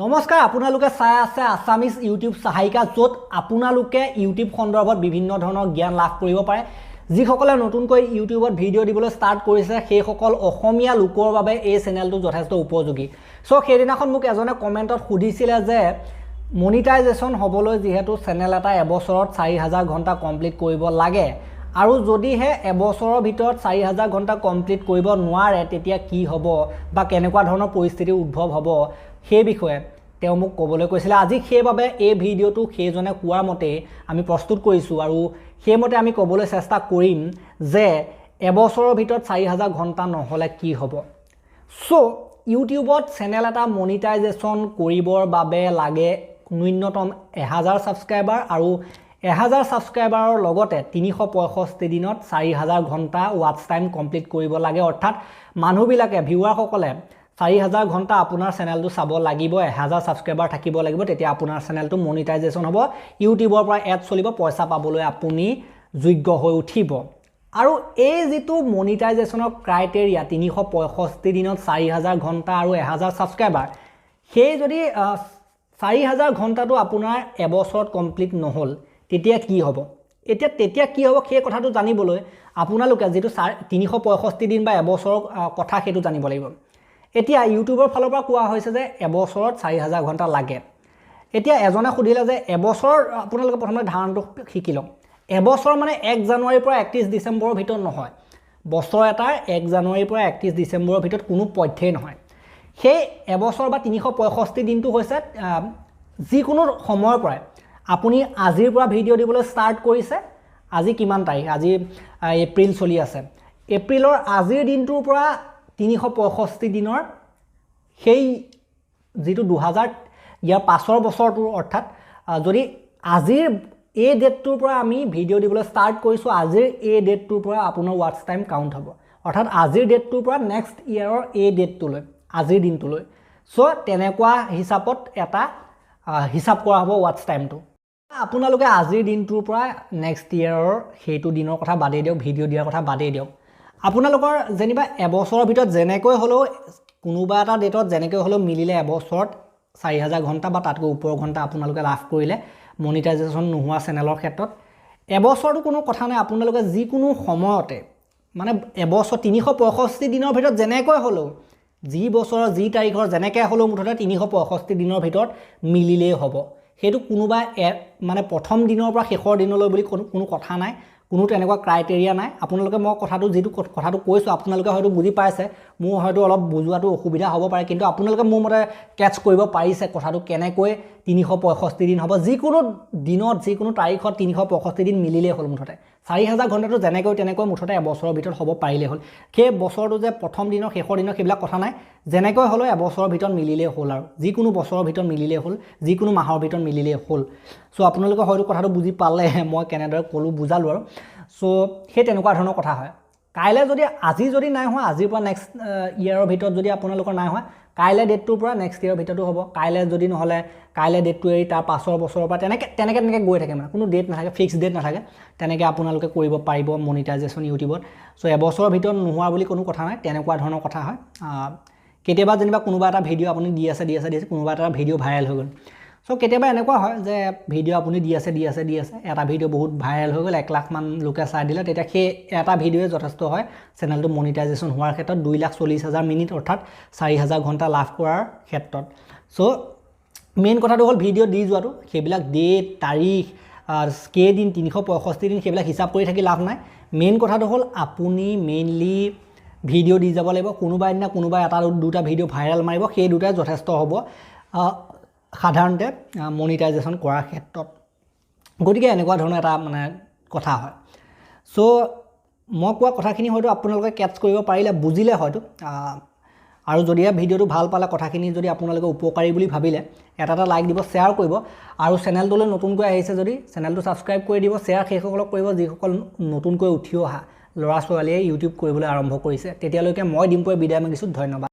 নমস্কাৰ আপোনালোকে চাই আছে আসামিজ ইউটিউব সহায়িকা য'ত আপোনালোকে ইউটিউব সন্দৰ্ভত বিভিন্ন ধৰণৰ জ্ঞান লাভ কৰিব পাৰে যিসকলে নতুনকৈ ইউটিউবত ভিডিঅ' দিবলৈ ষ্টাৰ্ট কৰিছে সেইসকল অসমীয়া লোকৰ বাবে এই চেনেলটো যথেষ্ট উপযোগী সো সেইদিনাখন মোক এজনে কমেন্টত সুধিছিলে যে মনিটাইজেশ্যন হ'বলৈ যেহেতু চেনেল এটা এবছৰত 4000 ঘণ্টা কমপ্লিট কৰিব লাগে আৰু যদিহে এবছৰৰ ভিতৰত 4000 ঘণ্টা কমপ্লিট কৰিব নোৱাৰে তেতিয়া কি হ'ব বা কেনেকুৱা ধৰণৰ পৰিস্থিতি উদ্ভৱ হ'ব সেই বিষয়ে তেওঁ মোক ক'বলৈ কৈছিল আজি সেইবাবে এই ভিডিঅ'টো সেইজনে কোৱাৰ মতে আমি প্ৰস্তুত কৰিছো আৰু সেইমতে আমি ক'বলৈ চেষ্টা কৰিম যে এবছৰৰ ভিতৰত 4000 ঘণ্টা নহলে কি হ'ব সো ইউটিউবত চেনেল এটা মনিটাইজেশ্যন কৰিবৰ বাবে লাগে ন্যূনতম 1000 সাবস্ক্ৰাইবাৰ আৰু 1000 সাবস্ক্ৰাইবাৰৰ লগতে 365 দিনত 4000 ঘণ্টা ওয়াচ টাইম কমপ্লিট কৰিব লাগে অৰ্থাৎ মানুহবিলাকে ভিউৱাৰসকলে 4000 ঘণ্টা আপোনাৰ চেনেলটো চাব লাগিব 1000 সাবস্ক্ৰাইবাৰ থাকিব লাগিব তেতিয়া আপোনাৰ চেনেলটো মনিটাইজেশ্যন হ'ব ইউটিউবৰ পৰা এড চলিব পইচা পাবলৈ আপুনি যোগ্য হৈ উঠিব আৰু এই যেটো মনিটাইজেশ্যনৰ ক্ৰাইটেৰিয়া 365 দিনত 4000 ঘণ্টা আৰু 1000 সাবস্ক্ৰাইবাৰ সেই যদি 4000 ঘণ্টাটো আপোনাৰ এবছৰত কমপ্লিট নহল তেতিয়া কি হ'ব তেতিয়া কি হ'ব সেই কথাটো জানিবলৈ আপোনালোকে যেটো 365 দিন বা এবছৰৰ কথা হেতু জানিব লাগিব এতিয়া ইউটিউবৰ ফালৰ পৰা কোৱা হৈছে যে এবছৰত 4000 ঘণ্টা লাগে এতিয়া এজনে খুদিলে যে এবছৰ আপোনালোকে প্ৰথমে ধাৰণটো শিকি লওক এবছৰ মানে 1 জানুৱাৰীৰ পৰা 31 ডিসেম্বৰৰ ভিতৰত নহয় বছৰ এটাৰ 1 জানুৱাৰীৰ পৰা 31 ডিসেম্বৰৰ ভিতৰত কোনো পথ্যই নহয় সেই এবছৰ বা 365 দিনটো হৈছে যিকোনো সময়ৰ পৰা আপুনি আজিৰ পৰা ভিডিঅ' দিবলৈ ষ্টাৰ্ট কৰিছে আজি কিমান তাৰিখ আজি এপ্ৰিল চলি আছে এপ্ৰিলৰ আজিৰ দিনটোৰ পৰা 365 দিনৰ সেই যেটো 2000 ইয়াৰ পাছৰ বছৰটোৰ অৰ্থাৎ যদি আজিৰ এই ডেটটোৰ পৰা আমি ভিডিঅ' দিবলৈ ষ্টাৰ্ট কৰিছো আজিৰ এই ডেটটোৰ পৰা আপোনাৰ ওয়াচ টাইম কাউন্ট হ'ব অৰ্থাৎ আজিৰ ডেটটোৰ পৰা নেক্সট ইয়াৰৰ এই ডেটটোলৈ আজিৰ দিনটোলৈ সো তেনেকুৱা হিচাপত এটা হিচাপ কৰা হ'ব ওয়াচ টাইমটো আপোনালোকে আজিৰ দিনটোৰ পৰা নেক্সট ইয়াৰৰ সেইটো দিনৰ কথা বাদেই দিয়ক ভিডিঅ' দিয়াৰ কথা বাদেই দিয়ক আপোনালোকৰ যেনিবা এবছৰৰ ভিতৰত জেনেকৈ হলো কোনোবা এটা ডেটত জেনেকৈ হলো মিলিলে এবছৰত 4000 ঘণ্টা বা তাতকৈ ওপৰ ঘণ্টা আপোনালোকে লাভ কৰিলে মনিটাইজেশ্যন নোহোৱা চেনেলৰ ক্ষেত্ৰত এবছৰটো কোনো কথা নাই আপোনালোকে যিকোনো সময়তে মানে এবছৰ 365 দিনৰ ভিতৰত জেনেকৈ হলো যি বছৰৰ যি তাৰিখৰ জেনেকৈ হলো মুঠতে 365 দিনৰ ভিতৰত মিলিলেই হ'ব হেতু কোনোবা মানে প্ৰথম দিনৰ পৰা শেষৰ দিনলৈ বুলি কোনো কথা নাই কোনো তেনেকুৱা ক্ৰাইটেৰিয়া নাই আপোনালোকে মই কথাটো যেটো কথাটো কৈছো আপোনালোকে হয়তো বুজি পাইছে মোৰ হয়তো অলপ বুজুৱাটো অসুবিধা হ'ব পাৰে কিন্তু আপোনালোকে মোৰ মতে ক্যাচ কৰিব পাৰিছে কথাটো কেনেকৈ 365 দিন হ'ব যিকোনো দিনত যিকোনো তাৰিখত 365 দিন মিলিলে হ'ল মুঠতে 4000 ঘণ্টাটো জেনেকৈ তেনেকৈ মুঠতে এবছৰৰ ভিতৰত হ'ব পাৰিলে হ'ল সেই বছৰটো যে প্ৰথম দিনৰ শেষৰ দিনৰ সেইবিলাক কথা নাই জেনেকৈ হলো এবছৰৰ ভিতৰত মিলিলে হ'ল আৰু যিকোনো বছৰৰ ভিতৰত মিলিলে হ'ল যিকোনো মাহৰ ভিতৰত মিলিলে হ'ল সো আপোনালোকে হয়তো কথাটো বুজি পালে মই কেনেদৰে কলো বুজালো আৰু সো সেই তেনেকুৱা ধৰণৰ কথা হয় কাইলে যদি আজি যদি নাই হয় আজিৰ পৰা নেক্সট ইয়াৰৰ ভিতৰত যদি আপোনালোকৰ নাই হয় কাইলে ডেটটোৰ পৰা নেক্সট ইয়াৰৰ ভিতৰটো হ'ব কাইলে যদি নহলে কাইলে ডেটটো এৰি তাৰ পাছৰ বছৰৰ পৰা তেনেকে গৈ থাকে মানে কোনো ডেট নাথাকে ফিক্স ডেট নাথাকে তেনেকে আপোনালোকে কৰিব পাৰিব মনিটাইজেশ্যন ইউটিউবত সো এবছৰৰ ভিতৰত নোহোৱা বুলি কোনো কথা নাই তেনেকুৱা ধৰণৰ কথা হয় কেতিয়াবা যেনিবা কোনোবা এটা ভিডিঅ' আপুনি দি আছে কোনোবা এটা ভিডিঅ' ভাইৰেল হৈ গ'ল সো কেতিয়াবা এনেকুৱা হয় যে ভিডিঅ' আপুনি দি আছে এটা ভিডিঅ' বহুত ভাইৰেল হৈ গ'ল 1 লাখ মান লোকে চাই দিলে তেতিয়া সেই এটা ভিডিঅ'য়ে যথেষ্ট হয় চেনেলটো মনিটাইজেশ্যন হোৱাৰ ক্ষেত্ৰত 2,40,000 মিনিট অৰ্থাৎ 4000 ঘণ্টা লাভ কৰাৰ ক্ষেত্ৰত সো মেইন কথাটো হ'ল ভিডিঅ' দি যোৱাটো সেইবিলাক ডেট তাৰিখ কেইদিন 365 দিন সেইবিলাক হিচাপ কৰি থাকি লাভ নাই মেইন কথাটো হ'ল আপুনি মেইনলি ভিডিঅ' দি যাব লাগিব কোনোবা দিনা কোনোবা এটা দুটা ভিডিঅ' ভাইৰেল মাৰিব সেই দুটাই যথেষ্ট হ'ব সাধাৰণতে মনিটাইজেশ্যন কৰাৰ ক্ষেত্ৰত গতিকে এনেকুৱা ধৰণৰ এটা মানে কথা হয় সো মই কোৱা কথাখিনি হয়তো আপোনালোকে ক্যাচ কৰিব পাৰিলে বুজিলে হয়তো আৰু যদি ভিডিঅ'টো ভাল পালে কথাখিনি যদি আপোনালোকে উপকাৰী বুলি ভাবিলে এটা লাইক দিব শ্বেয়াৰ কৰিব আৰু চেনেলটোলৈ নতুনকৈ আহিছে যদি চেনেলটো সাবস্ক্ৰাইব কৰি দিব শ্বেয়াৰ সেইসকলক কৰিব যিসকল নতুনকৈ উঠি অহা ল'ৰা ছোৱালীয়ে ইউটিউব কৰিবলৈ আৰম্ভ কৰিছে তেতিয়ালৈকে মই ডিম্পুৱে বিদায় মাগিছো ধন্যবাদ